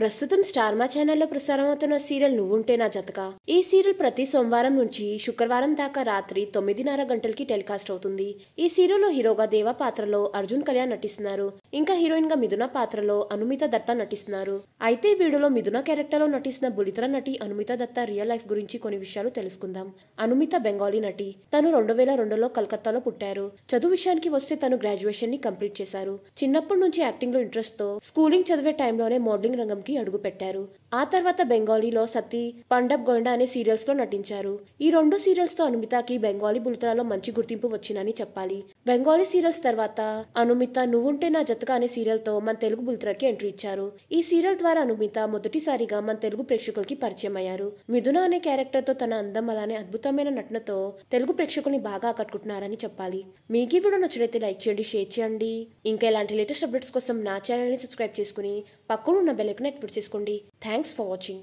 ప్రస్తుతం స్టార్ మా ఛానల్లో ప్రసారం అవుతున్న సీరియల్ నువ్వుంటే నా జతక. ఈ సీరియల్ ప్రతి సోమవారం నుంచి శుక్రవారం దాకా రాత్రి 9:30 గంటలకి టెలికాస్ట్ అవుతుంది. ఈ సీరియల్లో హీరోగా దేవా పాత్రలో అర్జున్ కళ్యాణ్ నటిస్తున్నారు. ఇంకా హీరోయిన్ గా మిథున పాత్రలో అనుమిత దత్తా నటిస్తున్నారు. అయితే ఈ వీడియోలో మిథున క్యారెక్టర్ లో నటిస్తున్న బులితెర నటి అనుమిత దత్తా రియల్ లైఫ్ గురించి కొన్ని విషయాలు తెలుసుకుందాం. అనుమిత బెంగాలీ నటి. తను 2002లో కలకత్తాలో పుట్టారు. చదువు విషయానికి వస్తే తను గ్రాడ్యుయేషన్ ని కంప్లీట్ చేశారు. చిన్నప్పటి నుంచి యాక్టింగ్ లో ఇంట్రెస్ట్ తో స్కూలింగ్ చదివే టైంలోనే మోడలింగ్ రంగంకి అడుగు పెట్టారు. ఆ తర్వాత బెంగాలీలో సతీ, పండబ్ గోయిండా అనే సీరియల్స్ లో నటించారు. ఈ 2 సీరియల్స్ తో అనుమితకి బెంగాలీ బులితెరలో మంచి గుర్తింపు వచ్చిందని చెప్పాలి. బెంగాలీ సీరియల్స్ తర్వాత అనుమిత నువ్వుంటే నా జతక అనే సీరియల్ తో మన తెలుగు బులితెరకి ఎంట్రీ ఇచ్చారు. ఈ సీరియల్ ద్వారా అనుమిత మొదటిసారిగా మన తెలుగు ప్రేక్షకులకి పరిచయం అయ్యారు. మిథున అనే క్యారెక్టర్ తో తన అందం అలానే అద్భుతమైన నటనతో తెలుగు ప్రేక్షకుల్ని బాగా ఆకట్టుకుంటున్నారని చెప్పాలి. మీకు ఈ వీడియో నచ్చినైతే లైక్ చేయండి, షేర్ చేయండి. ఇంకా ఇలాంటి లేటెస్ట్ అప్డేట్స్ కోసం నా ఛానల్ ని సబ్స్క్రైబ్ చేసుకుని పక్కన ఉన్న బెల్ ఐకాన్ యాక్టివేట్ చేసుకోండి. Thanks for watching.